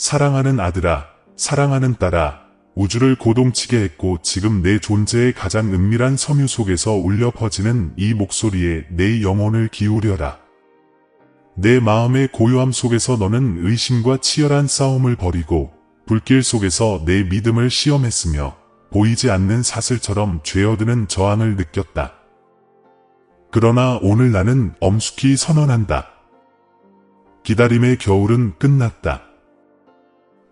사랑하는 아들아, 사랑하는 딸아, 우주를 고동치게 했고 지금 내 존재의 가장 은밀한 섬유 속에서 울려 퍼지는 이 목소리에 내 영혼을 기울여라. 내 마음의 고요함 속에서 너는 의심과 치열한 싸움을 벌이고 불길 속에서 내 믿음을 시험했으며 보이지 않는 사슬처럼 죄어드는 저항을 느꼈다. 그러나 오늘 나는 엄숙히 선언한다. 기다림의 겨울은 끝났다.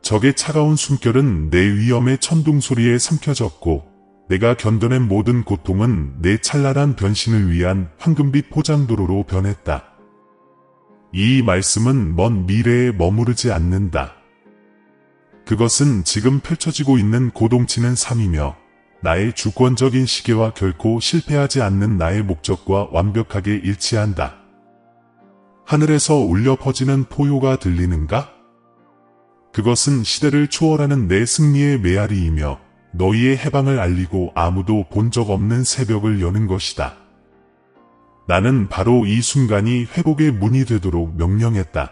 적의 차가운 숨결은 내 위험의 천둥소리에 삼켜졌고 내가 견뎌낸 모든 고통은 내 찬란한 변신을 위한 황금빛 포장도로로 변했다. 이 말씀은 먼 미래에 머무르지 않는다. 그것은 지금 펼쳐지고 있는 고동치는 삶이며 나의 주권적인 시계와 결코 실패하지 않는 나의 목적과 완벽하게 일치한다. 하늘에서 울려 퍼지는 포효가 들리는가? 그것은 시대를 초월하는 내 승리의 메아리이며 너희의 해방을 알리고 아무도 본 적 없는 새벽을 여는 것이다. 나는 바로 이 순간이 회복의 문이 되도록 명령했다.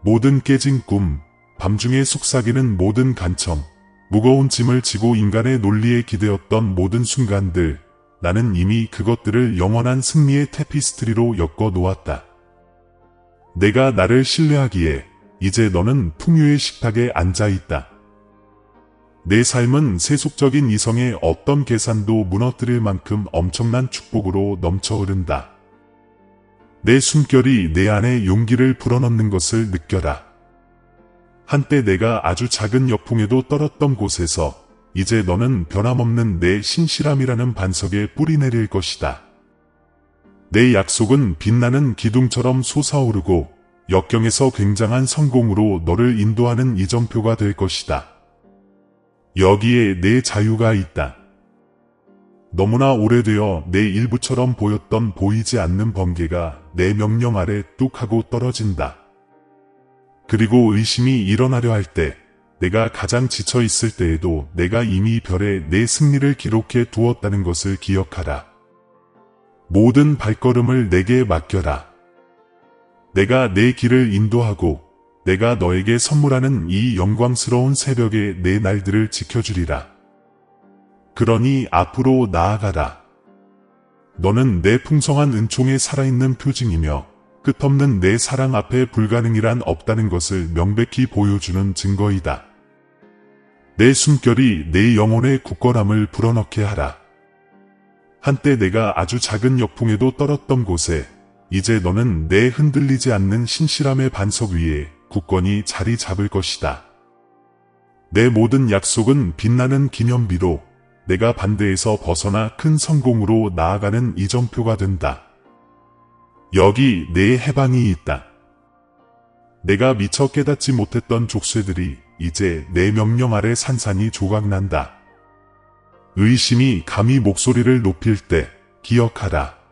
모든 깨진 꿈, 밤중에 속삭이는 모든 간청, 무거운 짐을 지고 인간의 논리에 기대었던 모든 순간들, 나는 이미 그것들을 영원한 승리의 테피스트리로 엮어 놓았다. 내가 나를 신뢰하기에 이제 너는 풍요의 식탁에 앉아있다. 내 삶은 세속적인 이성의 어떤 계산도 무너뜨릴 만큼 엄청난 축복으로 넘쳐 흐른다. 내 숨결이 내 안에 용기를 불어넣는 것을 느껴라. 한때 내가 아주 작은 역풍에도 떨었던 곳에서 이제 너는 변함없는 내 신실함이라는 반석에 뿌리 내릴 것이다. 내 약속은 빛나는 기둥처럼 솟아오르고 역경에서 굉장한 성공으로 너를 인도하는 이정표가 될 것이다. 여기에 내 자유가 있다. 너무나 오래되어 내 일부처럼 보였던 보이지 않는 번개가 내 명령 아래 뚝 하고 떨어진다. 그리고 의심이 일어나려 할 때, 내가 가장 지쳐 있을 때에도 내가 이미 별에 내 승리를 기록해 두었다는 것을 기억하라. 모든 발걸음을 내게 맡겨라. 내가 내 길을 인도하고 내가 너에게 선물하는 이 영광스러운 새벽에 내 날들을 지켜주리라. 그러니 앞으로 나아가라. 너는 내 풍성한 은총에 살아있는 표징이며 끝없는 내 사랑 앞에 불가능이란 없다는 것을 명백히 보여주는 증거이다. 내 숨결이 내 영혼의 굳건함을 불어넣게 하라. 한때 내가 아주 작은 역풍에도 떨었던 곳에 이제 너는 내 흔들리지 않는 신실함의 반석 위에 굳건히 자리 잡을 것이다. 내 모든 약속은 빛나는 기념비로 내가 반대에서 벗어나 큰 성공으로 나아가는 이정표가 된다. 여기 내 해방이 있다. 내가 미처 깨닫지 못했던 족쇄들이 이제 내 명령 아래 산산이 조각난다. 의심이 감히 목소리를 높일 때 기억하라.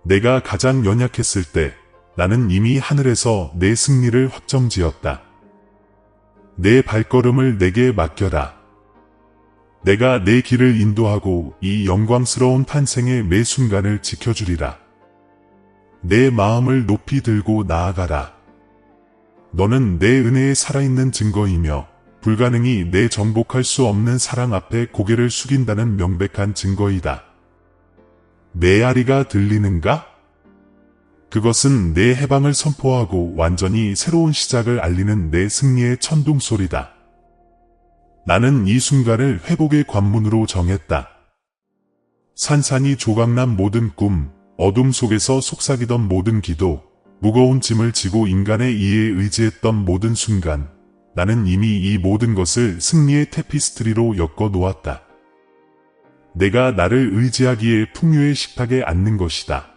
내가 가장 연약했을 때 나는 이미 하늘에서 내 승리를 확정지었다. 내 발걸음을 내게 맡겨라. 내가 내 길을 인도하고 이 영광스러운 탄생의 매 순간을 지켜주리라. 내 마음을 높이 들고 나아가라. 너는 내 은혜에 살아있는 증거이며 불가능이 내 정복할 수 없는 사랑 앞에 고개를 숙인다는 명백한 증거이다. 메아리가 들리는가? 그것은 내 해방을 선포하고 완전히 새로운 시작을 알리는 내 승리의 천둥소리다. 나는 이 순간을 회복의 관문으로 정했다. 산산이 조각난 모든 꿈, 어둠 속에서 속삭이던 모든 기도, 무거운 짐을 지고 인간의 이해에 의지했던 모든 순간, 나는 이미 이 모든 것을 승리의 테피스트리로 엮어 놓았다. 내가 나를 의지하기에 풍요의 식탁에 앉는 것이다.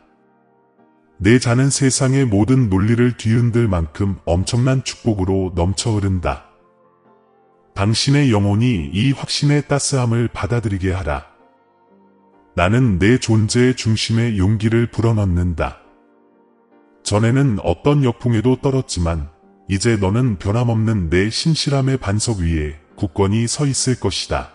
내 자는 세상의 모든 논리를 뒤흔들 만큼 엄청난 축복으로 넘쳐 흐른다. 당신의 영혼이 이 확신의 따스함을 받아들이게 하라. 나는 내 존재의 중심에 용기를 불어넣는다. 전에는 어떤 역풍에도 떨었지만 이제 너는 변함없는 내 신실함의 반석 위에 굳건히 서 있을 것이다.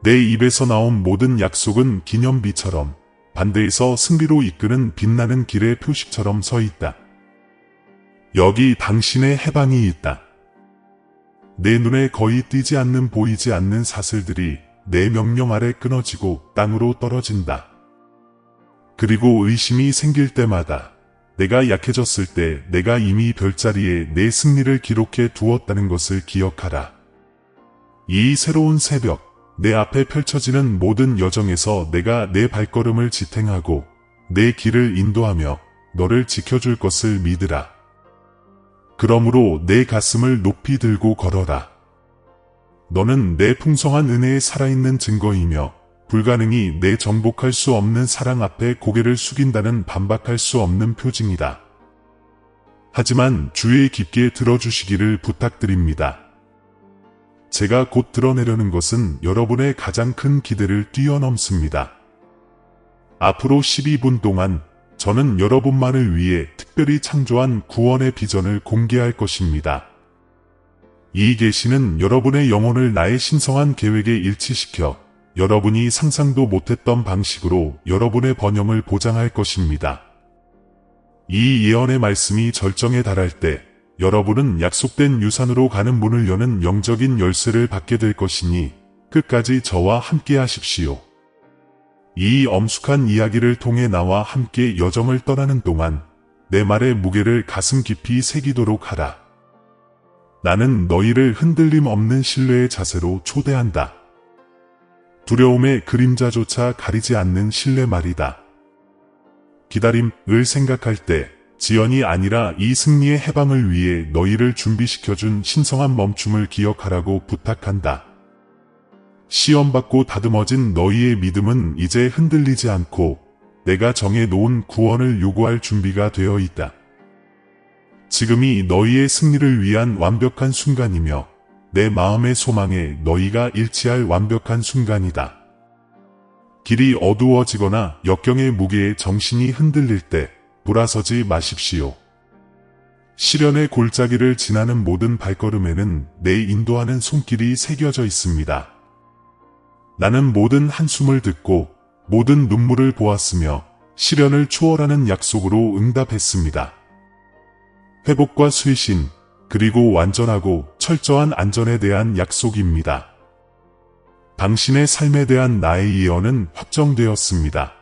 내 입에서 나온 모든 약속은 기념비처럼 반대에서 승리로 이끄는 빛나는 길의 표식처럼 서 있다. 여기 당신의 해방이 있다. 내 눈에 거의 띄지 않는 보이지 않는 사슬들이 내 명령 아래 끊어지고 땅으로 떨어진다. 그리고 의심이 생길 때마다 내가 약해졌을 때 내가 이미 별자리에 내 승리를 기록해 두었다는 것을 기억하라. 이 새로운 새벽, 내 앞에 펼쳐지는 모든 여정에서 내가 내 발걸음을 지탱하고 내 길을 인도하며 너를 지켜줄 것을 믿으라. 그러므로 내 가슴을 높이 들고 걸어라. 너는 내 풍성한 은혜에 살아있는 증거이며 불가능이 내 정복할 수 없는 사랑 앞에 고개를 숙인다는 반박할 수 없는 표징이다. 하지만 주의 깊게 들어주시기를 부탁드립니다. 제가 곧 드러내려는 것은 여러분의 가장 큰 기대를 뛰어넘습니다. 앞으로 12분 동안 저는 여러분만을 위해 특별히 창조한 구원의 비전을 공개할 것입니다. 이 계시는 여러분의 영혼을 나의 신성한 계획에 일치시켜 여러분이 상상도 못했던 방식으로 여러분의 번영을 보장할 것입니다. 이 예언의 말씀이 절정에 달할 때 여러분은 약속된 유산으로 가는 문을 여는 영적인 열쇠를 받게 될 것이니 끝까지 저와 함께 하십시오. 이 엄숙한 이야기를 통해 나와 함께 여정을 떠나는 동안 내 말의 무게를 가슴 깊이 새기도록 하라. 나는 너희를 흔들림 없는 신뢰의 자세로 초대한다. 두려움의 그림자조차 가리지 않는 신뢰 말이다. 기다림을 생각할 때 지연이 아니라 이 승리의 해방을 위해 너희를 준비시켜준 신성한 멈춤을 기억하라고 부탁한다. 시험받고 다듬어진 너희의 믿음은 이제 흔들리지 않고 내가 정해놓은 구원을 요구할 준비가 되어 있다. 지금이 너희의 승리를 위한 완벽한 순간이며 내 마음의 소망에 너희가 일치할 완벽한 순간이다. 길이 어두워지거나 역경의 무게에 정신이 흔들릴 때 돌아서지 마십시오. 시련의 골짜기를 지나는 모든 발걸음에는 내 인도하는 손길이 새겨져 있습니다. 나는 모든 한숨을 듣고 모든 눈물을 보았으며 시련을 초월하는 약속으로 응답했습니다. 회복과 쇄신, 그리고 완전하고 철저한 안전에 대한 약속입니다. 당신의 삶에 대한 나의 예언은 확정되었습니다.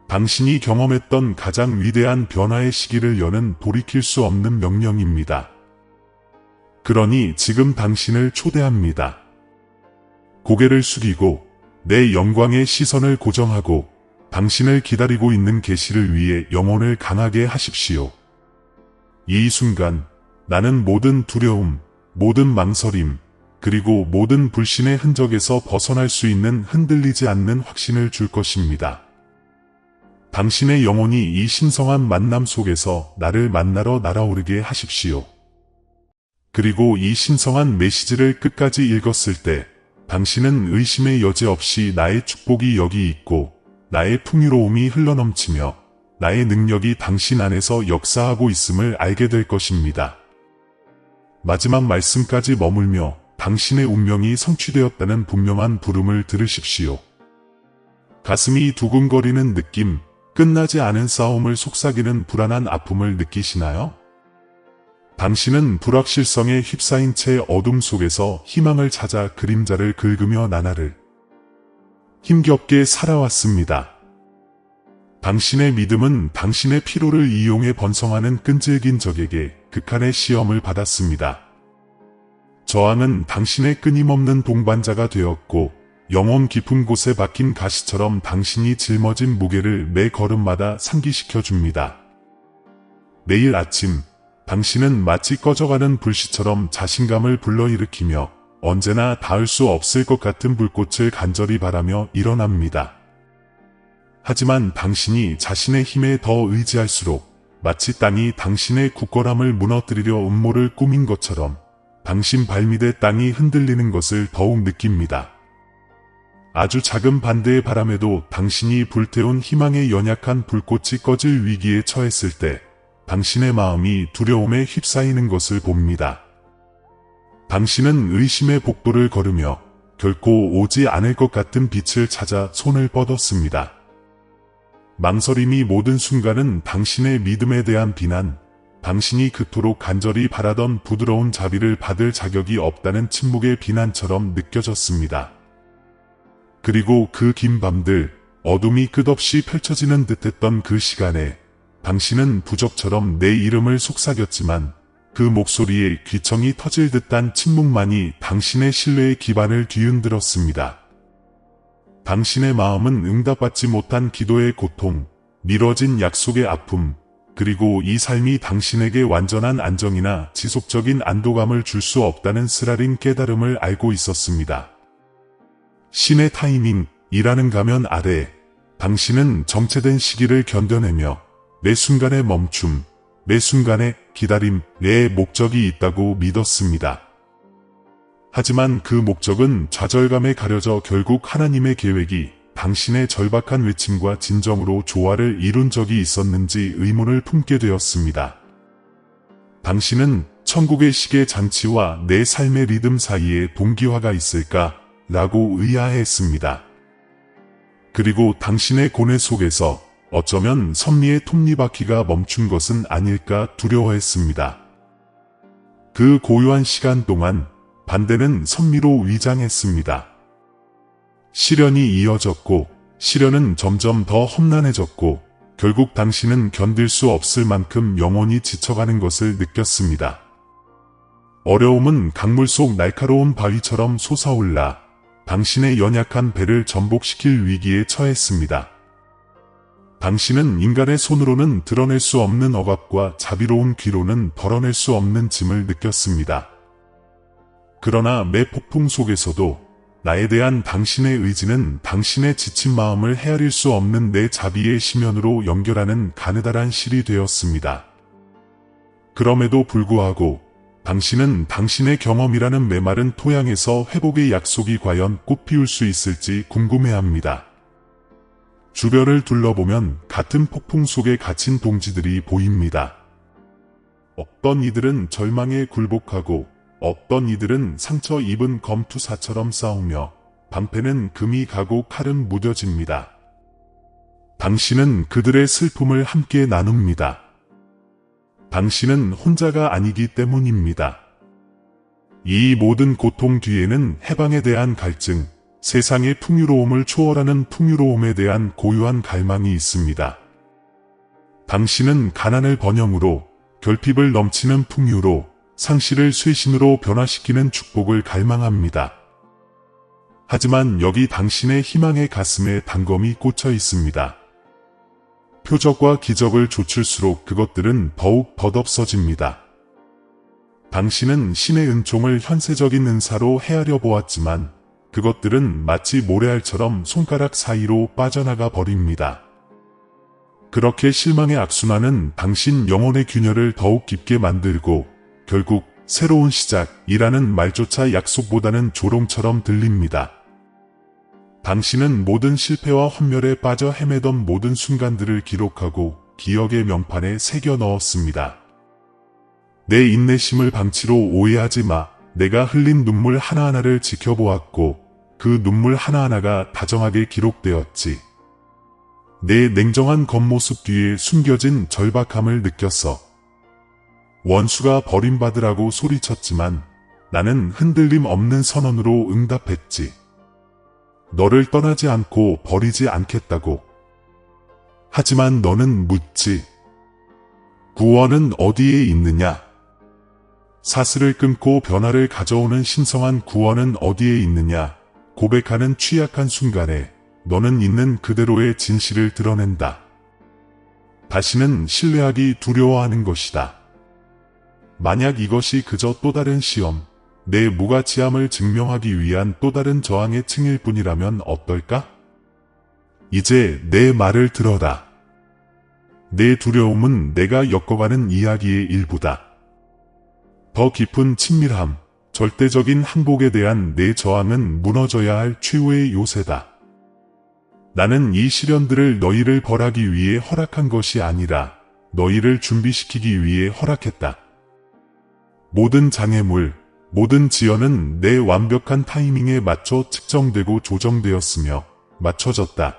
당신이 경험했던 가장 위대한 변화의 시기를 여는 돌이킬 수 없는 명령입니다. 그러니 지금 당신을 초대합니다. 고개를 숙이고 내 영광의 시선을 고정하고 당신을 기다리고 있는 계시를 위해 영혼을 강하게 하십시오. 이 순간 나는 모든 두려움, 모든 망설임, 그리고 모든 불신의 흔적에서 벗어날 수 있는 흔들리지 않는 확신을 줄 것입니다. 당신의 영혼이 이 신성한 만남 속에서 나를 만나러 날아오르게 하십시오. 그리고 이 신성한 메시지를 끝까지 읽었을 때 당신은 의심의 여지 없이 나의 축복이 여기 있고 나의 풍요로움이 흘러넘치며 나의 능력이 당신 안에서 역사하고 있음을 알게 될 것입니다. 마지막 말씀까지 머물며 당신의 운명이 성취되었다는 분명한 부름을 들으십시오. 가슴이 두근거리는 느낌, 끝나지 않은 싸움을 속삭이는 불안한 아픔을 느끼시나요? 당신은 불확실성에 휩싸인 채 어둠 속에서 희망을 찾아 그림자를 긁으며 나날을 힘겹게 살아왔습니다. 당신의 믿음은 당신의 피로를 이용해 번성하는 끈질긴 적에게 극한의 시험을 받았습니다. 저항은 당신의 끊임없는 동반자가 되었고 영혼 깊은 곳에 박힌 가시처럼 당신이 짊어진 무게를 매 걸음마다 상기시켜 줍니다. 매일 아침 당신은 마치 꺼져가는 불씨처럼 자신감을 불러일으키며 언제나 닿을 수 없을 것 같은 불꽃을 간절히 바라며 일어납니다. 하지만 당신이 자신의 힘에 더 의지할수록 마치 땅이 당신의 굳건함을 무너뜨리려 음모를 꾸민 것처럼 당신 발밑의 땅이 흔들리는 것을 더욱 느낍니다. 아주 작은 반대의 바람에도 당신이 불태운 희망의 연약한 불꽃이 꺼질 위기에 처했을 때 당신의 마음이 두려움에 휩싸이는 것을 봅니다. 당신은 의심의 복도를 걸으며 결코 오지 않을 것 같은 빛을 찾아 손을 뻗었습니다. 망설임이 모든 순간은 당신의 믿음에 대한 비난, 당신이 그토록 간절히 바라던 부드러운 자비를 받을 자격이 없다는 침묵의 비난처럼 느껴졌습니다. 그리고 그 긴 밤들, 어둠이 끝없이 펼쳐지는 듯했던 그 시간에 당신은 부적처럼 내 이름을 속삭였지만 그 목소리에 귀청이 터질 듯한 침묵만이 당신의 신뢰의 기반을 뒤흔들었습니다. 당신의 마음은 응답받지 못한 기도의 고통, 미뤄진 약속의 아픔, 그리고 이 삶이 당신에게 완전한 안정이나 지속적인 안도감을 줄 수 없다는 쓰라린 깨달음을 알고 있었습니다. 신의 타이밍이라는 가면 아래 당신은 정체된 시기를 견뎌내며 매 순간의 멈춤, 매 순간의 기다림, 내 목적이 있다고 믿었습니다. 하지만 그 목적은 좌절감에 가려져 결국 하나님의 계획이 당신의 절박한 외침과 진정으로 조화를 이룬 적이 있었는지 의문을 품게 되었습니다. 당신은 천국의 시계 장치와 내 삶의 리듬 사이에 동기화가 있을까? 라고 의아해했습니다. 그리고 당신의 고뇌 속에서 어쩌면 섭리의 톱니바퀴가 멈춘 것은 아닐까 두려워했습니다. 그 고요한 시간 동안 반대는 선미로 위장했습니다. 시련이 이어졌고 시련은 점점 더 험난해졌고 결국 당신은 견딜 수 없을 만큼 영혼이 지쳐가는 것을 느꼈습니다. 어려움은 강물 속 날카로운 바위처럼 솟아올라 당신의 연약한 배를 전복시킬 위기에 처했습니다. 당신은 인간의 손으로는 드러낼 수 없는 억압과 자비로운 귀로는 덜어낼 수 없는 짐을 느꼈습니다. 그러나 매 폭풍 속에서도 나에 대한 당신의 의지는 당신의 지친 마음을 헤아릴 수 없는 내 자비의 심연으로 연결하는 가느다란 실이 되었습니다. 그럼에도 불구하고 당신은 당신의 경험이라는 메마른 토양에서 회복의 약속이 과연 꽃피울 수 있을지 궁금해합니다. 주변을 둘러보면 같은 폭풍 속에 갇힌 동지들이 보입니다. 어떤 이들은 절망에 굴복하고 어떤 이들은 상처 입은 검투사처럼 싸우며 방패는 금이 가고 칼은 무뎌집니다. 당신은 그들의 슬픔을 함께 나눕니다. 당신은 혼자가 아니기 때문입니다. 이 모든 고통 뒤에는 해방에 대한 갈증, 세상의 풍요로움을 초월하는 풍요로움에 대한 고유한 갈망이 있습니다. 당신은 가난을 번영으로, 결핍을 넘치는 풍요로, 상실을 쇄신으로 변화시키는 축복을 갈망합니다. 하지만 여기 당신의 희망의 가슴에 단검이 꽂혀 있습니다. 표적과 기적을 좇을수록 그것들은 더욱 덧없어집니다. 당신은 신의 은총을 현세적인 은사로 헤아려 보았지만 그것들은 마치 모래알처럼 손가락 사이로 빠져나가 버립니다. 그렇게 실망의 악순환은 당신 영혼의 균열을 더욱 깊게 만들고 결국 새로운 시작이라는 말조차 약속보다는 조롱처럼 들립니다. 당신은 모든 실패와 혼멸에 빠져 헤매던 모든 순간들을 기록하고 기억의 명판에 새겨 넣었습니다. 내 인내심을 방치로 오해하지 마. 내가 흘린 눈물 하나하나를 지켜보았고 그 눈물 하나하나가 다정하게 기록되었지. 내 냉정한 겉모습 뒤에 숨겨진 절박함을 느꼈어. 원수가 버림받으라고 소리쳤지만 나는 흔들림 없는 선언으로 응답했지. 너를 떠나지 않고 버리지 않겠다고. 하지만 너는 묻지. 구원은 어디에 있느냐? 사슬을 끊고 변화를 가져오는 신성한 구원은 어디에 있느냐? 고백하는 취약한 순간에 너는 있는 그대로의 진실을 드러낸다. 다시는 신뢰하기 두려워하는 것이다. 만약 이것이 그저 또 다른 시험, 내 무가치함을 증명하기 위한 또 다른 저항의 층일 뿐이라면 어떨까? 이제 내 말을 들어라. 내 두려움은 내가 엮어가는 이야기의 일부다. 더 깊은 친밀함, 절대적인 항복에 대한 내 저항은 무너져야 할 최후의 요새다. 나는 이 시련들을 너희를 벌하기 위해 허락한 것이 아니라 너희를 준비시키기 위해 허락했다. 모든 장애물, 모든 지연은 내 완벽한 타이밍에 맞춰 측정되고 조정되었으며 맞춰졌다.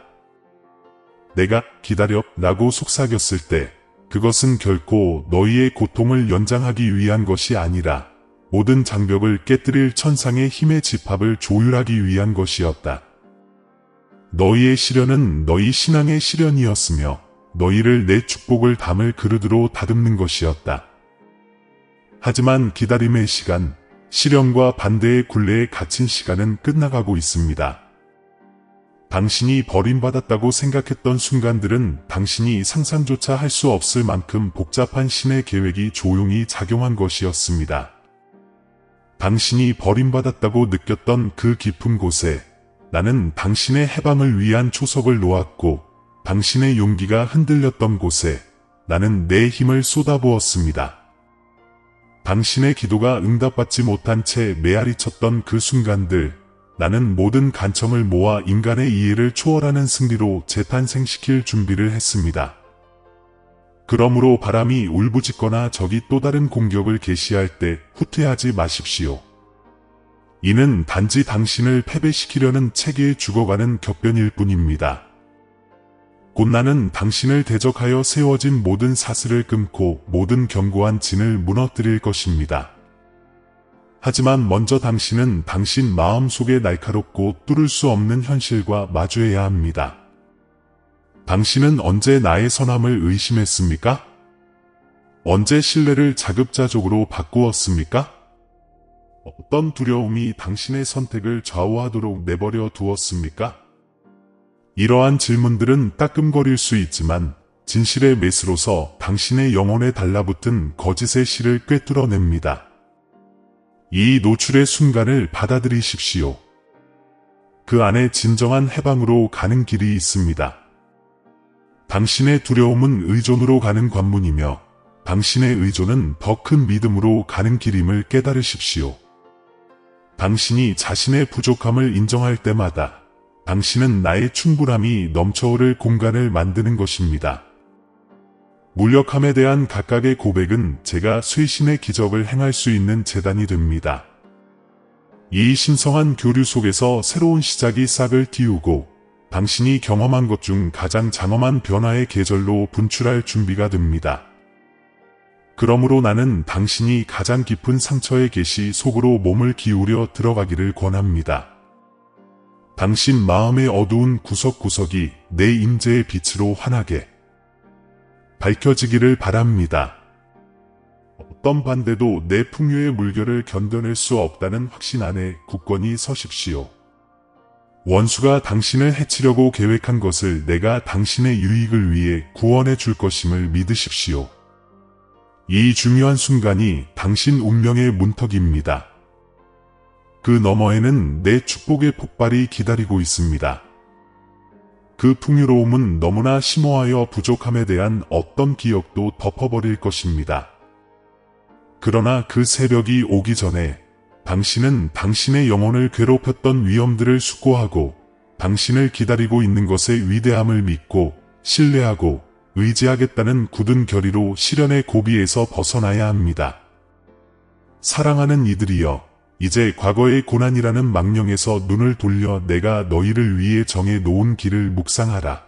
내가 기다려 라고 속삭였을 때 그것은 결코 너희의 고통을 연장하기 위한 것이 아니라 모든 장벽을 깨뜨릴 천상의 힘의 집합을 조율하기 위한 것이었다. 너희의 시련은 너희 신앙의 시련이었으며 너희를 내 축복을 담을 그릇으로 다듬는 것이었다. 하지만 기다림의 시간, 시련과 반대의 굴레에 갇힌 시간은 끝나가고 있습니다. 당신이 버림받았다고 생각했던 순간들은 당신이 상상조차 할 수 없을 만큼 복잡한 신의 계획이 조용히 작용한 것이었습니다. 당신이 버림받았다고 느꼈던 그 깊은 곳에 나는 당신의 해방을 위한 초석을 놓았고, 당신의 용기가 흔들렸던 곳에 나는 내 힘을 쏟아부었습니다. 당신의 기도가 응답받지 못한 채 메아리 쳤던 그 순간들, 나는 모든 간청을 모아 인간의 이해를 초월하는 승리로 재탄생시킬 준비를 했습니다. 그러므로 바람이 울부짖거나 적이 또 다른 공격을 개시할 때 후퇴하지 마십시오. 이는 단지 당신을 패배시키려는 체계에 죽어가는 격변일 뿐입니다. 곧 나는 당신을 대적하여 세워진 모든 사슬을 끊고 모든 견고한 진을 무너뜨릴 것입니다. 하지만 먼저 당신은 당신 마음속에 날카롭고 뚫을 수 없는 현실과 마주해야 합니다. 당신은 언제 나의 선함을 의심했습니까? 언제 신뢰를 자급자족으로 바꾸었습니까? 어떤 두려움이 당신의 선택을 좌우하도록 내버려 두었습니까? 이러한 질문들은 따끔거릴 수 있지만 진실의 메스로서 당신의 영혼에 달라붙은 거짓의 실을 꿰뚫어냅니다. 이 노출의 순간을 받아들이십시오. 그 안에 진정한 해방으로 가는 길이 있습니다. 당신의 두려움은 의존으로 가는 관문이며 당신의 의존은 더 큰 믿음으로 가는 길임을 깨달으십시오. 당신이 자신의 부족함을 인정할 때마다 당신은 나의 충분함이 넘쳐오를 공간을 만드는 것입니다. 무력함에 대한 각각의 고백은 제가 쇄신의 기적을 행할 수 있는 재단이 됩니다. 이 신성한 교류 속에서 새로운 시작이 싹을 틔우고 당신이 경험한 것 중 가장 장엄한 변화의 계절로 분출할 준비가 됩니다. 그러므로 나는 당신이 가장 깊은 상처의 계시 속으로 몸을 기울여 들어가기를 권합니다. 당신 마음의 어두운 구석구석이 내 임재의 빛으로 환하게 밝혀지기를 바랍니다. 어떤 반대도 내 풍요의 물결을 견뎌낼 수 없다는 확신 안에 굳건히 서십시오. 원수가 당신을 해치려고 계획한 것을 내가 당신의 유익을 위해 구원해 줄 것임을 믿으십시오. 이 중요한 순간이 당신 운명의 문턱입니다. 그 너머에는 내 축복의 폭발이 기다리고 있습니다. 그 풍요로움은 너무나 심오하여 부족함에 대한 어떤 기억도 덮어버릴 것입니다. 그러나 그 새벽이 오기 전에 당신은 당신의 영혼을 괴롭혔던 위험들을 숙고하고 당신을 기다리고 있는 것의 위대함을 믿고 신뢰하고 의지하겠다는 굳은 결의로 시련의 고비에서 벗어나야 합니다. 사랑하는 이들이여, 이제 과거의 고난이라는 망령에서 눈을 돌려 내가 너희를 위해 정해 놓은 길을 묵상하라.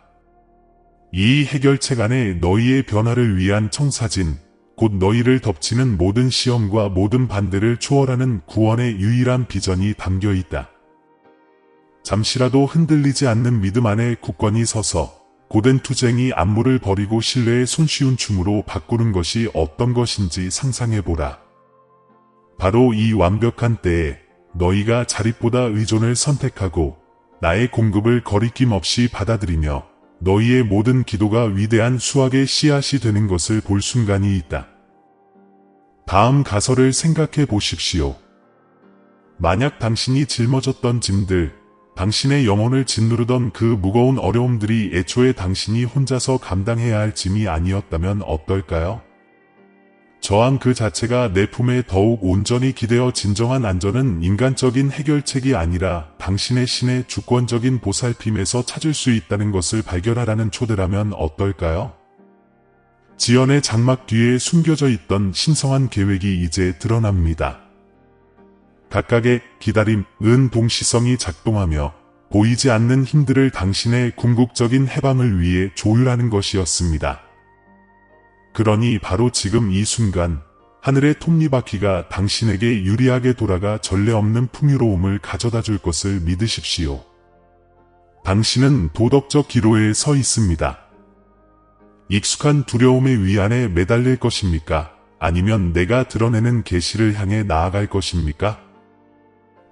이 해결책 안에 너희의 변화를 위한 청사진, 곧 너희를 덮치는 모든 시험과 모든 반대를 초월하는 구원의 유일한 비전이 담겨 있다. 잠시라도 흔들리지 않는 믿음 안에 굳건히 서서 고된 투쟁이 안무를 버리고 신뢰의 손쉬운 춤으로 바꾸는 것이 어떤 것인지 상상해보라. 바로 이 완벽한 때에 너희가 자립보다 의존을 선택하고 나의 공급을 거리낌 없이 받아들이며 너희의 모든 기도가 위대한 수확의 씨앗이 되는 것을 볼 순간이 있다. 다음 가설을 생각해 보십시오. 만약 당신이 짊어졌던 짐들, 당신의 영혼을 짓누르던 그 무거운 어려움들이 애초에 당신이 혼자서 감당해야 할 짐이 아니었다면 어떨까요? 저항 그 자체가 내 품에 더욱 온전히 기대어 진정한 안전은 인간적인 해결책이 아니라 당신의 신의 주권적인 보살핌에서 찾을 수 있다는 것을 발견하라는 초대라면 어떨까요? 지연의 장막 뒤에 숨겨져 있던 신성한 계획이 이제 드러납니다. 각각의 기다림은 동시성이 작동하며 보이지 않는 힘들을 당신의 궁극적인 해방을 위해 조율하는 것이었습니다. 그러니 바로 지금 이 순간 하늘의 톱니바퀴가 당신에게 유리하게 돌아가 전례 없는 풍요로움을 가져다 줄 것을 믿으십시오. 당신은 도덕적 기로에 서 있습니다. 익숙한 두려움의 위안에 매달릴 것입니까? 아니면 내가 드러내는 계시를 향해 나아갈 것입니까?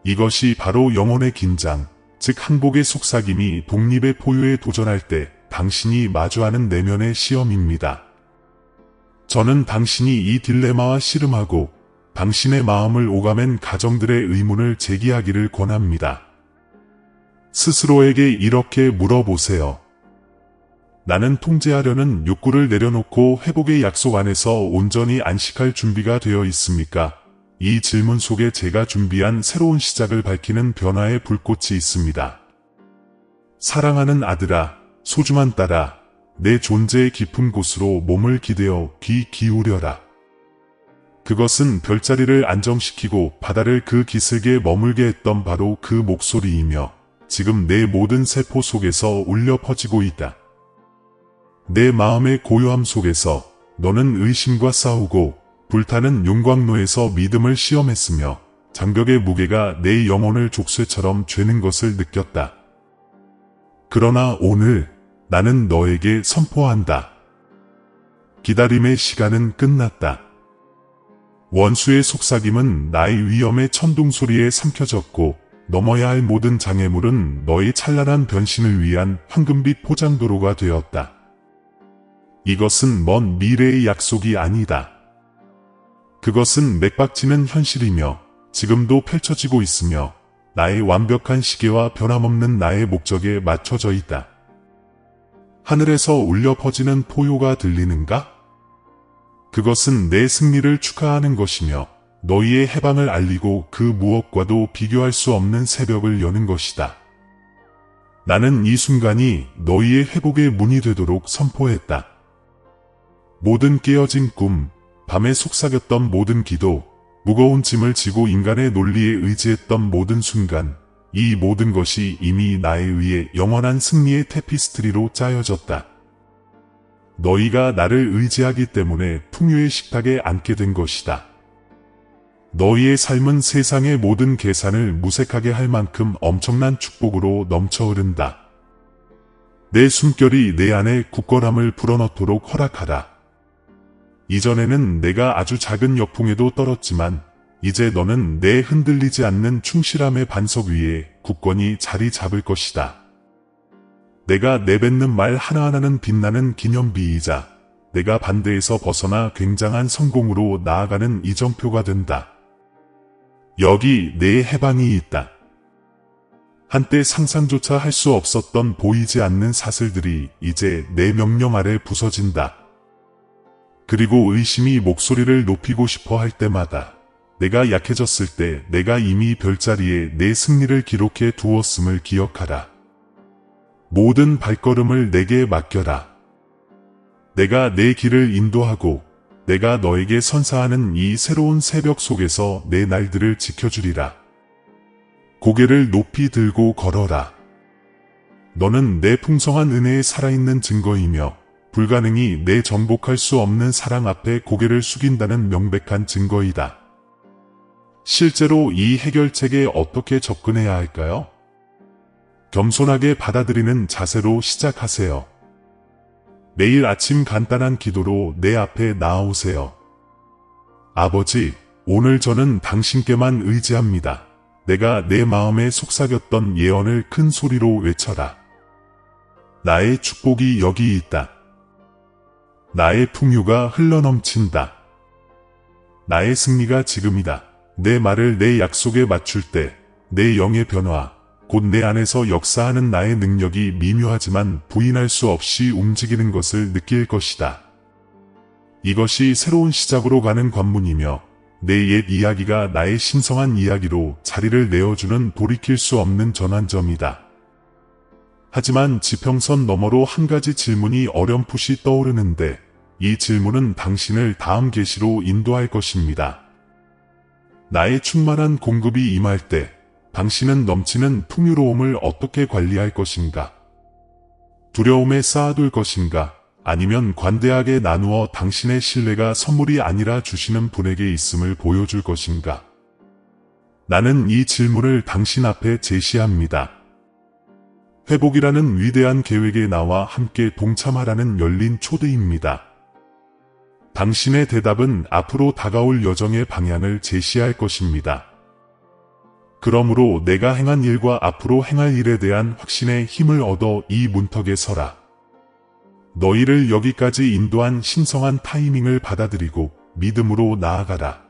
이것이 바로 영혼의 긴장, 즉 항복의 속삭임이 독립의 포효에 도전할 때 당신이 마주하는 내면의 시험입니다. 저는 당신이 이 딜레마와 씨름하고 당신의 마음을 오가맨 가정들의 의문을 제기하기를 권합니다. 스스로에게 이렇게 물어보세요. 나는 통제하려는 욕구를 내려놓고 회복의 약속 안에서 온전히 안식할 준비가 되어 있습니까? 이 질문 속에 제가 준비한 새로운 시작을 밝히는 변화의 불꽃이 있습니다. 사랑하는 아들아, 소중한 딸아, 내 존재의 깊은 곳으로 몸을 기대어 귀 기울여라. 그것은 별자리를 안정시키고 바다를 그 기슭에 머물게 했던 바로 그 목소리이며 지금 내 모든 세포 속에서 울려 퍼지고 있다. 내 마음의 고요함 속에서 너는 의심과 싸우고 불타는 용광로에서 믿음을 시험했으며 장벽의 무게가 내 영혼을 족쇄처럼 죄는 것을 느꼈다. 그러나 오늘 나는 너에게 선포한다. 기다림의 시간은 끝났다. 원수의 속삭임은 나의 위험의 천둥소리에 삼켜졌고 넘어야 할 모든 장애물은 너의 찬란한 변신을 위한 황금빛 포장도로가 되었다. 이것은 먼 미래의 약속이 아니다. 그것은 맥박치는 현실이며 지금도 펼쳐지고 있으며 나의 완벽한 시계와 변함없는 나의 목적에 맞춰져 있다. 하늘에서 울려 퍼지는 포효가 들리는가? 그것은 내 승리를 축하하는 것이며 너희의 해방을 알리고 그 무엇과도 비교할 수 없는 새벽을 여는 것이다. 나는 이 순간이 너희의 회복의 문이 되도록 선포했다. 모든 깨어진 꿈, 밤에 속삭였던 모든 기도, 무거운 짐을 지고 인간의 논리에 의지했던 모든 순간, 이 모든 것이 이미 나에 의해 영원한 승리의 테피스트리로 짜여졌다. 너희가 나를 의지하기 때문에 풍요의 식탁에 앉게 된 것이다. 너희의 삶은 세상의 모든 계산을 무색하게 할 만큼 엄청난 축복으로 넘쳐 흐른다. 내 숨결이 내 안에 굳건함을 불어넣도록 허락하라. 이전에는 내가 아주 작은 역풍에도 떨었지만 이제 너는 내 흔들리지 않는 충실함의 반석 위에 굳건히 자리 잡을 것이다. 내가 내뱉는 말 하나하나는 빛나는 기념비이자 내가 반대에서 벗어나 굉장한 성공으로 나아가는 이정표가 된다. 여기 내 해방이 있다. 한때 상상조차 할 수 없었던 보이지 않는 사슬들이 이제 내 명령 아래 부서진다. 그리고 의심이 목소리를 높이고 싶어 할 때마다 내가 약해졌을 때 내가 이미 별자리에 내 승리를 기록해 두었음을 기억하라. 모든 발걸음을 내게 맡겨라. 내가 내 길을 인도하고 내가 너에게 선사하는 이 새로운 새벽 속에서 내 날들을 지켜주리라. 고개를 높이 들고 걸어라. 너는 내 풍성한 은혜에 살아있는 증거이며 불가능이 내 정복할 수 없는 사랑 앞에 고개를 숙인다는 명백한 증거이다. 실제로 이 해결책에 어떻게 접근해야 할까요? 겸손하게 받아들이는 자세로 시작하세요. 매일 아침 간단한 기도로 내 앞에 나아오세요. 아버지, 오늘 저는 당신께만 의지합니다. 내가 내 마음에 속삭였던 예언을 큰 소리로 외쳐라. 나의 축복이 여기 있다. 나의 풍요가 흘러넘친다. 나의 승리가 지금이다. 내 말을 내 약속에 맞출 때 내 영의 변화, 곧 내 안에서 역사하는 나의 능력이 미묘하지만 부인할 수 없이 움직이는 것을 느낄 것이다. 이것이 새로운 시작으로 가는 관문이며 내 옛 이야기가 나의 신성한 이야기로 자리를 내어주는 돌이킬 수 없는 전환점이다. 하지만 지평선 너머로 한 가지 질문이 어렴풋이 떠오르는데 이 질문은 당신을 다음 계시로 인도할 것입니다. 나의 충만한 공급이 임할 때 당신은 넘치는 풍요로움을 어떻게 관리할 것인가? 두려움에 쌓아둘 것인가? 아니면 관대하게 나누어 당신의 신뢰가 선물이 아니라 주시는 분에게 있음을 보여줄 것인가? 나는 이 질문을 당신 앞에 제시합니다. 회복이라는 위대한 계획에 나와 함께 동참하라는 열린 초대입니다. 당신의 대답은 앞으로 다가올 여정의 방향을 제시할 것입니다. 그러므로 내가 행한 일과 앞으로 행할 일에 대한 확신의 힘을 얻어 이 문턱에 서라. 너희를 여기까지 인도한 신성한 타이밍을 받아들이고 믿음으로 나아가라.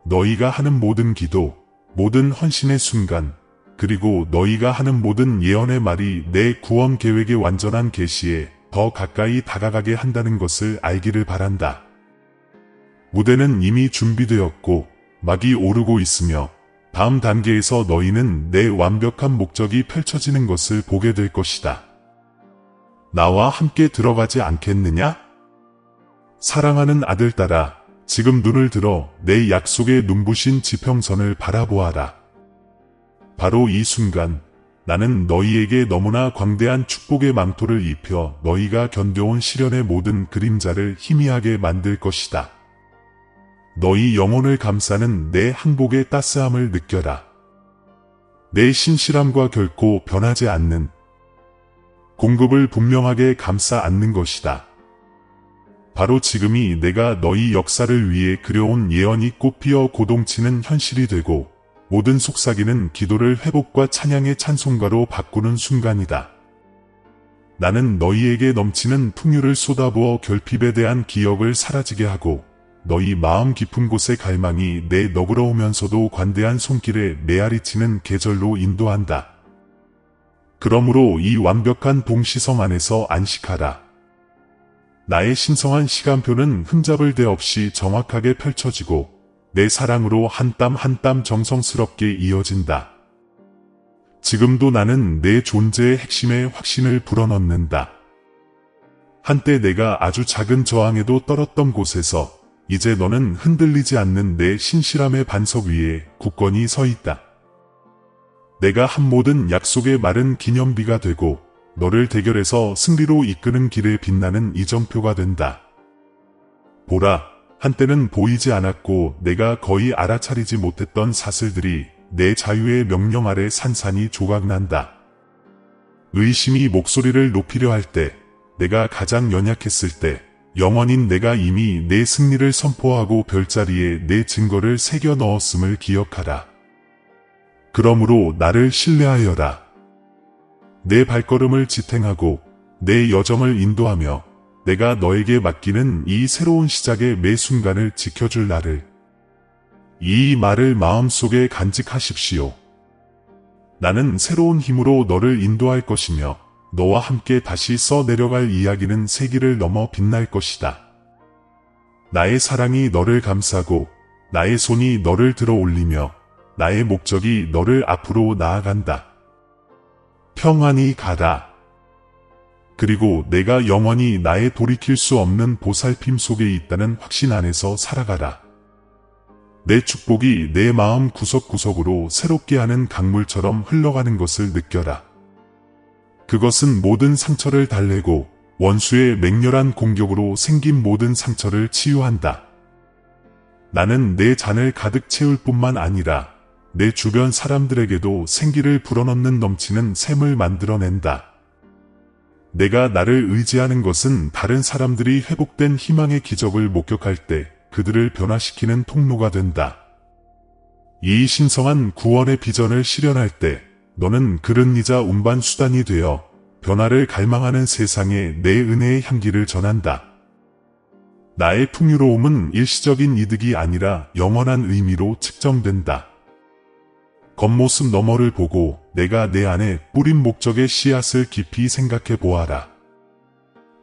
너희가 하는 모든 기도, 모든 헌신의 순간, 그리고 너희가 하는 모든 예언의 말이 내 구원 계획의 완전한 계시에 더 가까이 다가가게 한다는 것을 알기를 바란다. 무대는 이미 준비되었고 막이 오르고 있으며 다음 단계에서 너희는 내 완벽한 목적이 펼쳐지는 것을 보게 될 것이다. 나와 함께 들어가지 않겠느냐? 사랑하는 아들딸아, 지금 눈을 들어 내 약속의 눈부신 지평선을 바라보아라. 바로 이 순간 나는 너희에게 너무나 광대한 축복의 망토를 입혀 너희가 견뎌온 시련의 모든 그림자를 희미하게 만들 것이다. 너희 영혼을 감싸는 내 항복의 따스함을 느껴라. 내 신실함과 결코 변하지 않는 공급을 분명하게 감싸 안는 것이다. 바로 지금이 내가 너희 역사를 위해 그려온 예언이 꽃피어 고동치는 현실이 되고 모든 속삭이는 기도를 회복과 찬양의 찬송가로 바꾸는 순간이다. 나는 너희에게 넘치는 풍요를 쏟아부어 결핍에 대한 기억을 사라지게 하고 너희 마음 깊은 곳의 갈망이 내 너그러우면서도 관대한 손길에 메아리치는 계절로 인도한다. 그러므로 이 완벽한 동시성 안에서 안식하라. 나의 신성한 시간표는 흠잡을 데 없이 정확하게 펼쳐지고 내 사랑으로 한 땀 한 땀 정성스럽게 이어진다. 지금도 나는 내 존재의 핵심에 확신을 불어넣는다. 한때 내가 아주 작은 저항에도 떨었던 곳에서 이제 너는 흔들리지 않는 내 신실함의 반석 위에 굳건히 서 있다. 내가 한 모든 약속의 마른 기념비가 되고 너를 대결에서 승리로 이끄는 길에 빛나는 이정표가 된다. 보라, 한때는 보이지 않았고 내가 거의 알아차리지 못했던 사슬들이 내 자유의 명령 아래 산산이 조각난다. 의심이 목소리를 높이려 할 때, 내가 가장 연약했을 때, 영원인 내가 이미 내 승리를 선포하고 별자리에 내 증거를 새겨 넣었음을 기억하라. 그러므로 나를 신뢰하여라. 내 발걸음을 지탱하고 내 여정을 인도하며 내가 너에게 맡기는 이 새로운 시작의 매 순간을 지켜줄 나를. 이 말을 마음속에 간직하십시오. 나는 새로운 힘으로 너를 인도할 것이며 너와 함께 다시 써내려갈 이야기는 세기를 넘어 빛날 것이다. 나의 사랑이 너를 감싸고 나의 손이 너를 들어 올리며 나의 목적이 너를 앞으로 나아간다. 평안히 가라. 그리고 내가 영원히 나의 돌이킬 수 없는 보살핌 속에 있다는 확신 안에서 살아가라. 내 축복이 내 마음 구석구석으로 새롭게 하는 강물처럼 흘러가는 것을 느껴라. 그것은 모든 상처를 달래고 원수의 맹렬한 공격으로 생긴 모든 상처를 치유한다. 나는 내 잔을 가득 채울 뿐만 아니라 내 주변 사람들에게도 생기를 불어넣는 넘치는 샘을 만들어낸다. 내가 나를 의지하는 것은 다른 사람들이 회복된 희망의 기적을 목격할 때 그들을 변화시키는 통로가 된다. 이 신성한 구원의 비전을 실현할 때 너는 그릇이자 운반 수단이 되어 변화를 갈망하는 세상에 내 은혜의 향기를 전한다. 나의 풍요로움은 일시적인 이득이 아니라 영원한 의미로 측정된다. 겉모습 너머를 보고 내가 내 안에 뿌린 목적의 씨앗을 깊이 생각해 보아라.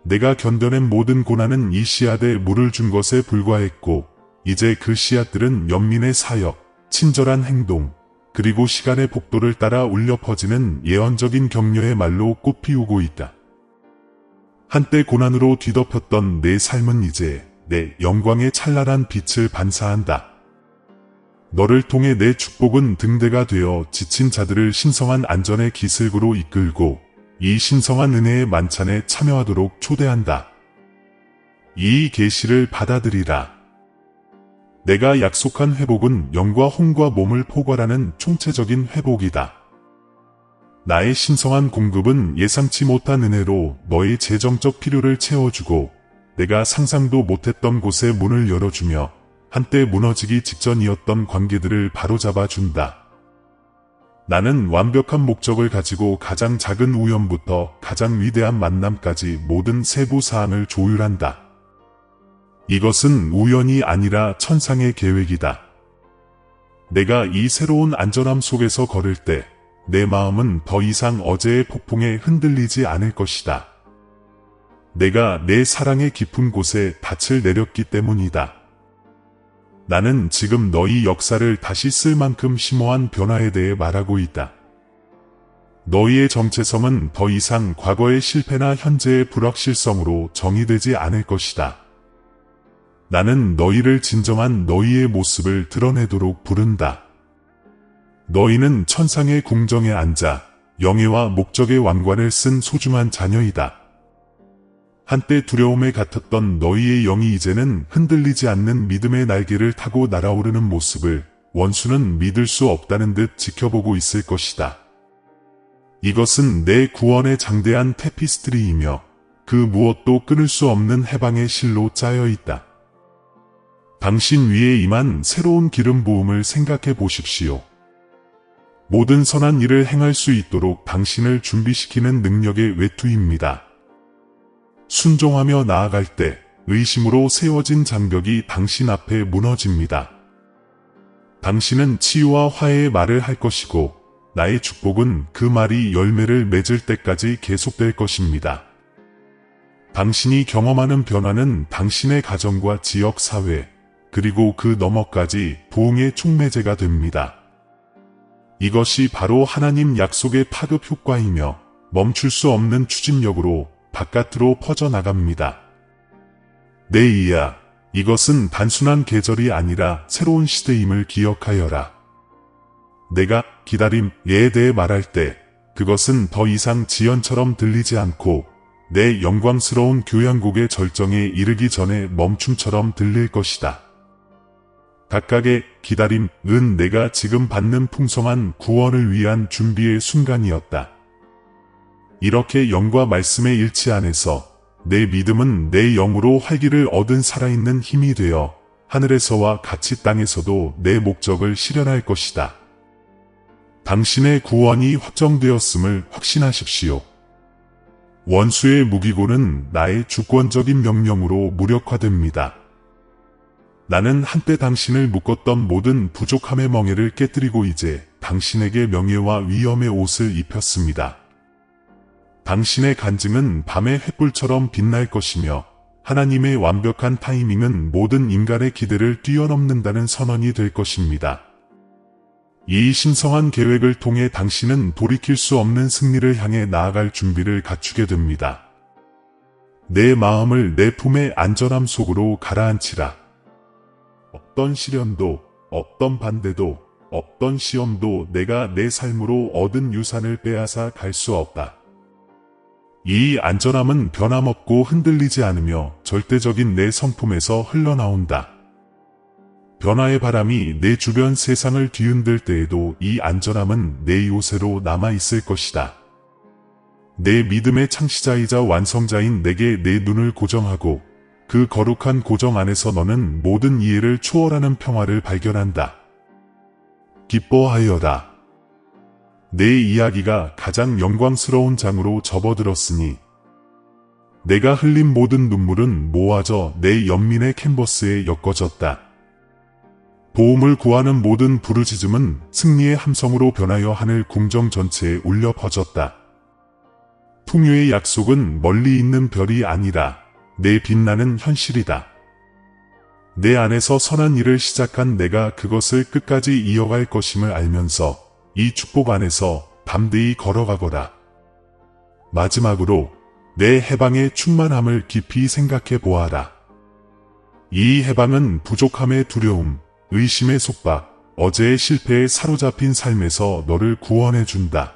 내가 견뎌낸 모든 고난은 이 씨앗에 물을 준 것에 불과했고 이제 그 씨앗들은 연민의 사역, 친절한 행동, 그리고 시간의 복도를 따라 울려 퍼지는 예언적인 격려의 말로 꽃피우고 있다. 한때 고난으로 뒤덮였던 내 삶은 이제 내 영광의 찬란한 빛을 반사한다. 너를 통해 내 축복은 등대가 되어 지친 자들을 신성한 안전의 기슭으로 이끌고 이 신성한 은혜의 만찬에 참여하도록 초대한다. 이 계시를 받아들이라. 내가 약속한 회복은 영과 혼과 몸을 포괄하는 총체적인 회복이다. 나의 신성한 공급은 예상치 못한 은혜로 너의 재정적 필요를 채워주고 내가 상상도 못했던 곳에 문을 열어주며 한때 무너지기 직전이었던 관계들을 바로잡아 준다. 나는 완벽한 목적을 가지고 가장 작은 우연부터 가장 위대한 만남까지 모든 세부 사항을 조율한다. 이것은 우연이 아니라 천상의 계획이다. 내가 이 새로운 안전함 속에서 걸을 때 내 마음은 더 이상 어제의 폭풍에 흔들리지 않을 것이다. 내가 내 사랑의 깊은 곳에 닻을 내렸기 때문이다. 나는 지금 너희 역사를 다시 쓸 만큼 심오한 변화에 대해 말하고 있다. 너희의 정체성은 더 이상 과거의 실패나 현재의 불확실성으로 정의되지 않을 것이다. 나는 너희를 진정한 너희의 모습을 드러내도록 부른다. 너희는 천상의 궁정에 앉아 영예와 목적의 왕관을 쓴 소중한 자녀이다. 한때 두려움에 같았던 너희의 영이 이제는 흔들리지 않는 믿음의 날개를 타고 날아오르는 모습을 원수는 믿을 수 없다는 듯 지켜보고 있을 것이다. 이것은 내 구원의 장대한 테피스트리이며 그 무엇도 끊을 수 없는 해방의 실로 짜여 있다. 당신 위에 임한 새로운 기름 부음을 생각해 보십시오. 모든 선한 일을 행할 수 있도록 당신을 준비시키는 능력의 외투입니다. 순종하며 나아갈 때 의심으로 세워진 장벽이 당신 앞에 무너집니다. 당신은 치유와 화해의 말을 할 것이고 나의 축복은 그 말이 열매를 맺을 때까지 계속될 것입니다. 당신이 경험하는 변화는 당신의 가정과 지역 사회, 그리고 그 너머까지 부흥의 촉매제가 됩니다. 이것이 바로 하나님 약속의 파급 효과이며 멈출 수 없는 추진력으로 바깥으로 퍼져나갑니다. 내 이야, 이것은 단순한 계절이 아니라 새로운 시대임을 기억하여라. 내가 기다림에 대해 말할 때 그것은 더 이상 지연처럼 들리지 않고 내 영광스러운 교향곡의 절정에 이르기 전에 멈춤처럼 들릴 것이다. 각각의 기다림은 내가 지금 받는 풍성한 구원을 위한 준비의 순간이었다. 이렇게 영과 말씀의 일치 안에서 내 믿음은 내 영으로 활기를 얻은 살아있는 힘이 되어 하늘에서와 같이 땅에서도 내 목적을 실현할 것이다. 당신의 구원이 확정되었음을 확신하십시오. 원수의 무기고는 나의 주권적인 명령으로 무력화됩니다. 나는 한때 당신을 묶었던 모든 부족함의 멍에를 깨뜨리고 이제 당신에게 명예와 위엄의 옷을 입혔습니다. 당신의 간증은 밤의 횃불처럼 빛날 것이며 하나님의 완벽한 타이밍은 모든 인간의 기대를 뛰어넘는다는 선언이 될 것입니다. 이 신성한 계획을 통해 당신은 돌이킬 수 없는 승리를 향해 나아갈 준비를 갖추게 됩니다. 내 마음을 내 품의 안전함 속으로 가라앉히라. 어떤 시련도, 어떤 반대도, 어떤 시험도 내가 내 삶으로 얻은 유산을 빼앗아 갈 수 없다. 이 안전함은 변함없고 흔들리지 않으며 절대적인 내 성품에서 흘러나온다. 변화의 바람이 내 주변 세상을 뒤흔들 때에도 이 안전함은 내 요새로 남아있을 것이다. 내 믿음의 창시자이자 완성자인 내게 내 눈을 고정하고 그 거룩한 고정 안에서 너는 모든 이해를 초월하는 평화를 발견한다. 기뻐하여라. 내 이야기가 가장 영광스러운 장으로 접어들었으니 내가 흘린 모든 눈물은 모아져 내 연민의 캔버스에 엮어졌다. 도움을 구하는 모든 부르짖음은 승리의 함성으로 변하여 하늘 궁정 전체에 울려 퍼졌다. 풍요의 약속은 멀리 있는 별이 아니라 내 빛나는 현실이다. 내 안에서 선한 일을 시작한 내가 그것을 끝까지 이어갈 것임을 알면서 이 축복 안에서 담대히 걸어가거라. 마지막으로 내 해방의 충만함을 깊이 생각해 보아라. 이 해방은 부족함의 두려움, 의심의 속박, 어제의 실패에 사로잡힌 삶에서 너를 구원해 준다.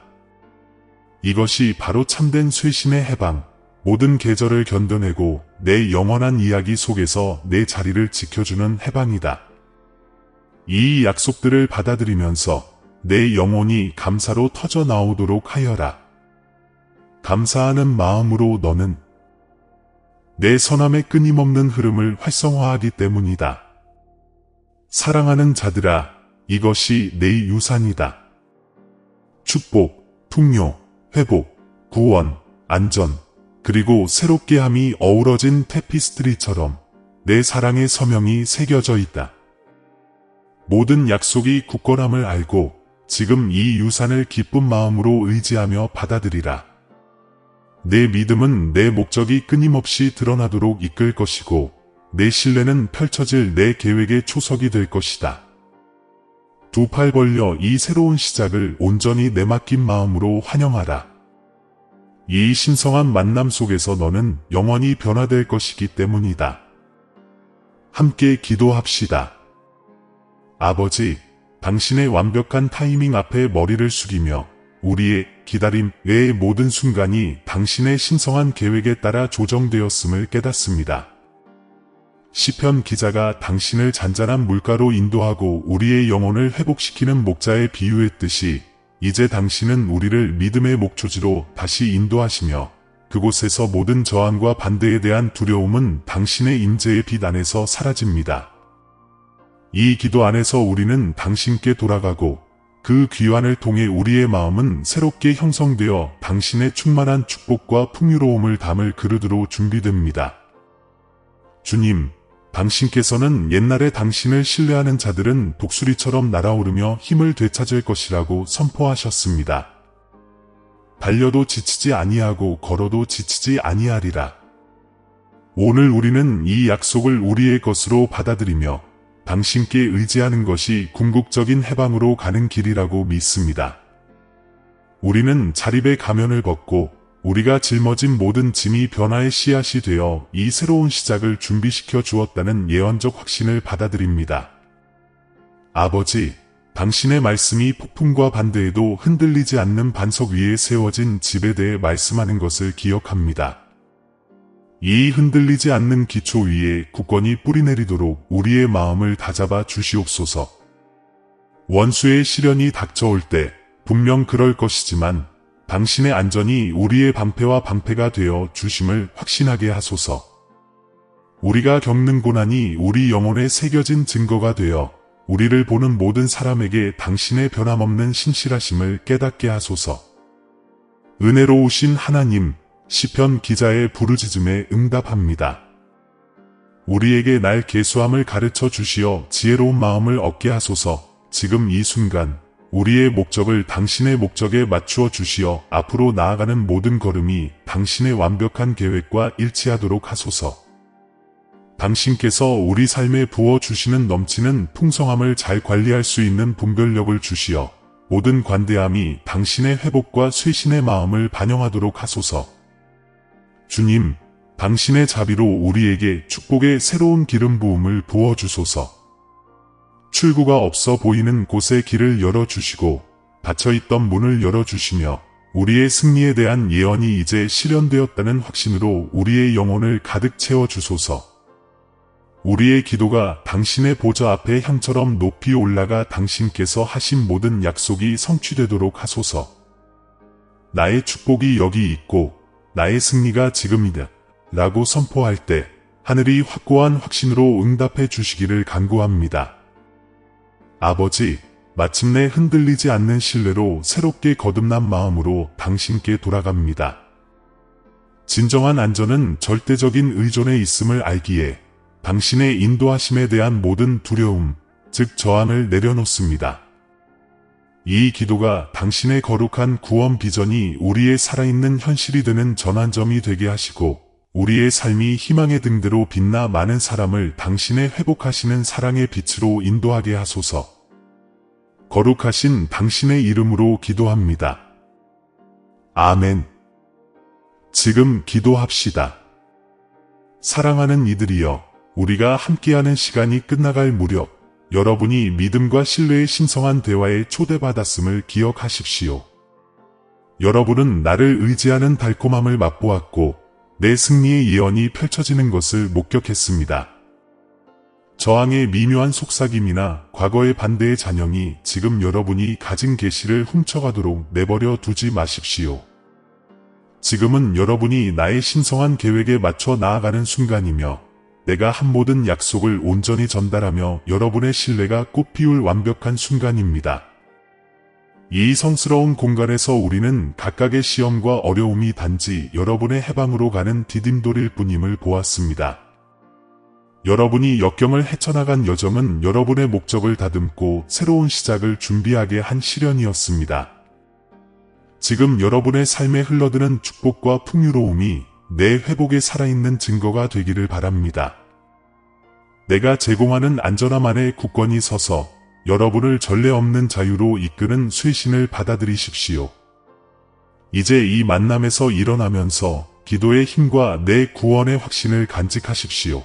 이것이 바로 참된 쇄신의 해방, 모든 계절을 견뎌내고 내 영원한 이야기 속에서 내 자리를 지켜주는 해방이다. 이 약속들을 받아들이면서 내 영혼이 감사로 터져 나오도록 하여라. 감사하는 마음으로 너는 내 선함의 끊임없는 흐름을 활성화하기 때문이다. 사랑하는 자들아, 이것이 내 유산이다. 축복, 풍요, 회복, 구원, 안전, 그리고 새롭게 함이 어우러진 테피스트리처럼 내 사랑의 서명이 새겨져 있다. 모든 약속이 굳건함을 알고 지금 이 유산을 기쁜 마음으로 의지하며 받아들이라. 내 믿음은 내 목적이 끊임없이 드러나도록 이끌 것이고 내 신뢰는 펼쳐질 내 계획의 초석이 될 것이다. 두 팔 벌려 이 새로운 시작을 온전히 내맡긴 마음으로 환영하라. 이 신성한 만남 속에서 너는 영원히 변화될 것이기 때문이다. 함께 기도합시다. 아버지, 당신의 완벽한 타이밍 앞에 머리를 숙이며 우리의 기다림 외의 모든 순간이 당신의 신성한 계획에 따라 조정되었음을 깨닫습니다. 시편 기자가 당신을 잔잔한 물가로 인도하고 우리의 영혼을 회복시키는 목자에 비유했듯이 이제 당신은 우리를 믿음의 목초지로 다시 인도하시며 그곳에서 모든 저항과 반대에 대한 두려움은 당신의 임재의 빛 안에서 사라집니다. 이 기도 안에서 우리는 당신께 돌아가고 그 귀환을 통해 우리의 마음은 새롭게 형성되어 당신의 충만한 축복과 풍요로움을 담을 그릇으로 준비됩니다. 주님, 당신께서는 옛날에 당신을 신뢰하는 자들은 독수리처럼 날아오르며 힘을 되찾을 것이라고 선포하셨습니다. 달려도 지치지 아니하고 걸어도 지치지 아니하리라. 오늘 우리는 이 약속을 우리의 것으로 받아들이며 당신께 의지하는 것이 궁극적인 해방으로 가는 길이라고 믿습니다. 우리는 자립의 가면을 벗고 우리가 짊어진 모든 짐이 변화의 씨앗이 되어 이 새로운 시작을 준비시켜 주었다는 예언적 확신을 받아들입니다. 아버지, 당신의 말씀이 폭풍과 반대에도 흔들리지 않는 반석 위에 세워진 집에 대해 말씀하는 것을 기억합니다. 이 흔들리지 않는 기초 위에 굳건히 뿌리내리도록 우리의 마음을 다잡아 주시옵소서. 원수의 시련이 닥쳐올 때 분명 그럴 것이지만 당신의 안전이 우리의 방패와 방패가 되어 주심을 확신하게 하소서. 우리가 겪는 고난이 우리 영혼에 새겨진 증거가 되어 우리를 보는 모든 사람에게 당신의 변함없는 신실하심을 깨닫게 하소서. 은혜로우신 하나님, 시편 기자의 부르짖음에 응답합니다. 우리에게 날 계수함을 가르쳐 주시어 지혜로운 마음을 얻게 하소서. 지금 이 순간 우리의 목적을 당신의 목적에 맞추어 주시어 앞으로 나아가는 모든 걸음이 당신의 완벽한 계획과 일치하도록 하소서. 당신께서 우리 삶에 부어주시는 넘치는 풍성함을 잘 관리할 수 있는 분별력을 주시어 모든 관대함이 당신의 회복과 쇄신의 마음을 반영하도록 하소서. 주님, 당신의 자비로 우리에게 축복의 새로운 기름 부음을 부어주소서. 출구가 없어 보이는 곳에 길을 열어주시고 닫혀있던 문을 열어주시며 우리의 승리에 대한 예언이 이제 실현되었다는 확신으로 우리의 영혼을 가득 채워주소서. 우리의 기도가 당신의 보좌 앞에 향처럼 높이 올라가 당신께서 하신 모든 약속이 성취되도록 하소서. 나의 축복이 여기 있고 나의 승리가 지금이다 라고 선포할 때 하늘이 확고한 확신으로 응답해 주시기를 간구합니다. 아버지, 마침내 흔들리지 않는 신뢰로 새롭게 거듭난 마음으로 당신께 돌아갑니다. 진정한 안전은 절대적인 의존에 있음을 알기에 당신의 인도하심에 대한 모든 두려움, 즉 저항을 내려놓습니다. 이 기도가 당신의 거룩한 구원 비전이 우리의 살아있는 현실이 되는 전환점이 되게 하시고 우리의 삶이 희망의 등대로 빛나 많은 사람을 당신의 회복하시는 사랑의 빛으로 인도하게 하소서. 거룩하신 당신의 이름으로 기도합니다. 아멘. 지금 기도합시다. 사랑하는 이들이여, 우리가 함께하는 시간이 끝나갈 무렵 여러분이 믿음과 신뢰의 신성한 대화에 초대받았음을 기억하십시오. 여러분은 나를 의지하는 달콤함을 맛보았고 내 승리의 예언이 펼쳐지는 것을 목격했습니다. 저항의 미묘한 속삭임이나 과거의 반대의 잔영이 지금 여러분이 가진 계시를 훔쳐가도록 내버려 두지 마십시오. 지금은 여러분이 나의 신성한 계획에 맞춰 나아가는 순간이며 내가 한 모든 약속을 온전히 전달하며 여러분의 신뢰가 꽃피울 완벽한 순간입니다. 이 성스러운 공간에서 우리는 각각의 시험과 어려움이 단지 여러분의 해방으로 가는 디딤돌일 뿐임을 보았습니다. 여러분이 역경을 헤쳐나간 여정은 여러분의 목적을 다듬고 새로운 시작을 준비하게 한 시련이었습니다. 지금 여러분의 삶에 흘러드는 축복과 풍요로움이 내 회복에 살아있는 증거가 되기를 바랍니다. 내가 제공하는 안전함 안에 굳건히 서서 여러분을 전례 없는 자유로 이끄는 쇄신을 받아들이십시오. 이제 이 만남에서 일어나면서 기도의 힘과 내 구원의 확신을 간직하십시오.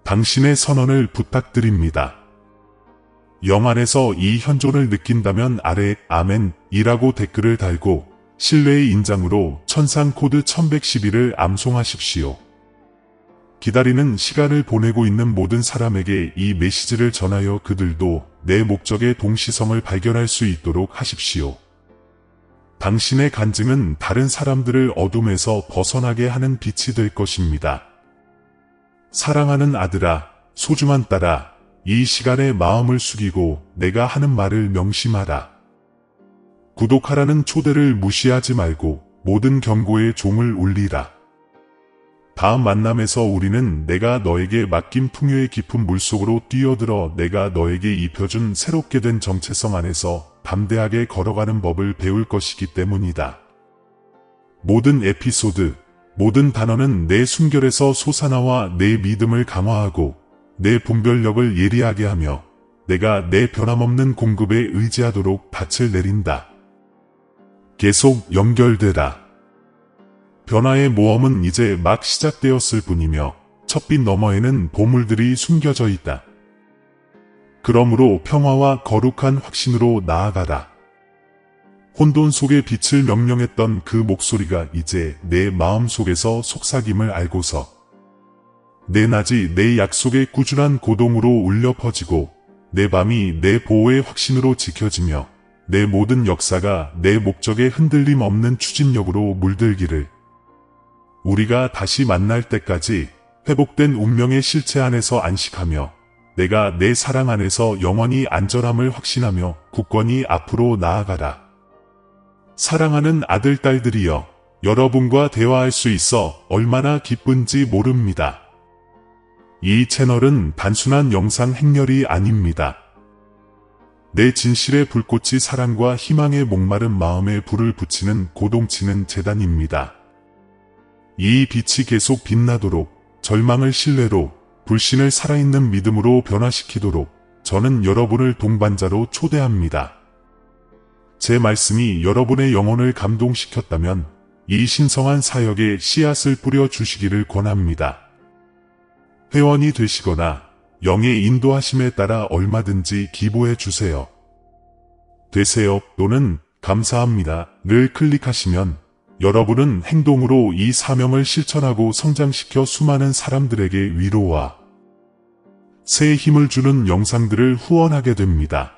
당신의 선언을 부탁드립니다. 영 안에서 이 현존을 느낀다면 아래 아멘이라고 댓글을 달고 신뢰의 인장으로 천상 코드 1111을 암송하십시오. 기다리는 시간을 보내고 있는 모든 사람에게 이 메시지를 전하여 그들도 내 목적의 동시성을 발견할 수 있도록 하십시오. 당신의 간증은 다른 사람들을 어둠에서 벗어나게 하는 빛이 될 것입니다. 사랑하는 아들아, 소중한 딸아, 이 시간에 마음을 숙이고 내가 하는 말을 명심하라. 구독하라는 초대를 무시하지 말고 모든 경고의 종을 울리라. 다음 만남에서 우리는 내가 너에게 맡긴 풍요의 깊은 물속으로 뛰어들어 내가 너에게 입혀준 새롭게 된 정체성 안에서 담대하게 걸어가는 법을 배울 것이기 때문이다. 모든 에피소드, 모든 단어는 내 숨결에서 솟아나와 내 믿음을 강화하고 내 분별력을 예리하게 하며 내가 내 변함없는 공급에 의지하도록 닻을 내린다. 계속 연결되라. 변화의 모험은 이제 막 시작되었을 뿐이며 첫빛 너머에는 보물들이 숨겨져 있다. 그러므로 평화와 거룩한 확신으로 나아가라. 혼돈 속의 빛을 명령했던 그 목소리가 이제 내 마음 속에서 속삭임을 알고서 내 낮이 내 약속의 꾸준한 고동으로 울려 퍼지고 내 밤이 내 보호의 확신으로 지켜지며 내 모든 역사가 내 목적의 흔들림 없는 추진력으로 물들기를. 우리가 다시 만날 때까지 회복된 운명의 실체 안에서 안식하며 내가 내 사랑 안에서 영원히 안전함을 확신하며 굳건히 앞으로 나아가라. 사랑하는 아들, 딸들이여, 여러분과 대화할 수 있어 얼마나 기쁜지 모릅니다. 이 채널은 단순한 영상 행렬이 아닙니다. 내 진실의 불꽃이 사랑과 희망의 목마른 마음에 불을 붙이는 고동치는 재단입니다. 이 빛이 계속 빛나도록 절망을 신뢰로, 불신을 살아있는 믿음으로 변화시키도록 저는 여러분을 동반자로 초대합니다. 제 말씀이 여러분의 영혼을 감동시켰다면 이 신성한 사역에 씨앗을 뿌려 주시기를 권합니다. 회원이 되시거나 영의 인도하심에 따라 얼마든지 기부해 주세요. 되세요 또는 감사합니다를 클릭하시면 여러분은 행동으로 이 사명을 실천하고 성장시켜 수많은 사람들에게 위로와 새 힘을 주는 영상들을 후원하게 됩니다.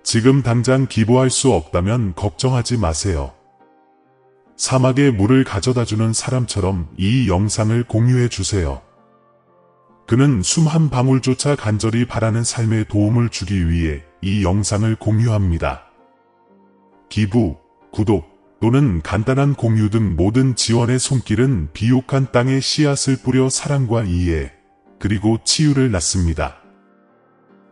지금 당장 기부할 수 없다면 걱정하지 마세요. 사막에 물을 가져다주는 사람처럼 이 영상을 공유해 주세요. 그는 숨 한 방울조차 간절히 바라는 삶에 도움을 주기 위해 이 영상을 공유합니다. 기부, 구독 또는 간단한 공유 등 모든 지원의 손길은 비옥한 땅에 씨앗을 뿌려 사랑과 이해, 그리고 치유를 낳습니다.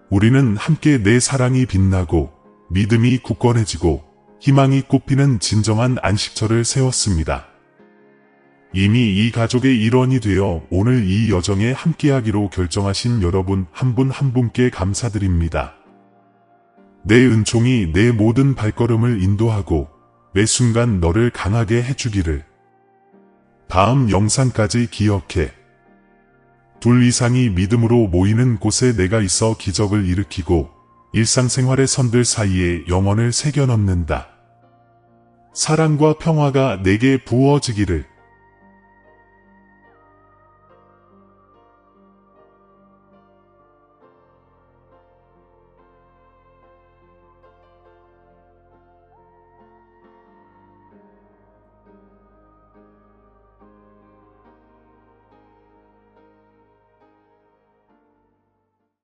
우리는 함께 내 사랑이 빛나고 믿음이 굳건해지고 희망이 꽃피는 진정한 안식처를 세웠습니다. 이미 이 가족의 일원이 되어 오늘 이 여정에 함께하기로 결정하신 여러분 한 분 한 분께 감사드립니다. 내 은총이 내 모든 발걸음을 인도하고 매 순간 너를 강하게 해주기를. 다음 영상까지 기억해. 둘 이상이 믿음으로 모이는 곳에 내가 있어 기적을 일으키고 일상생활의 선들 사이에 영혼을 새겨 넣는다. 사랑과 평화가 내게 부어지기를.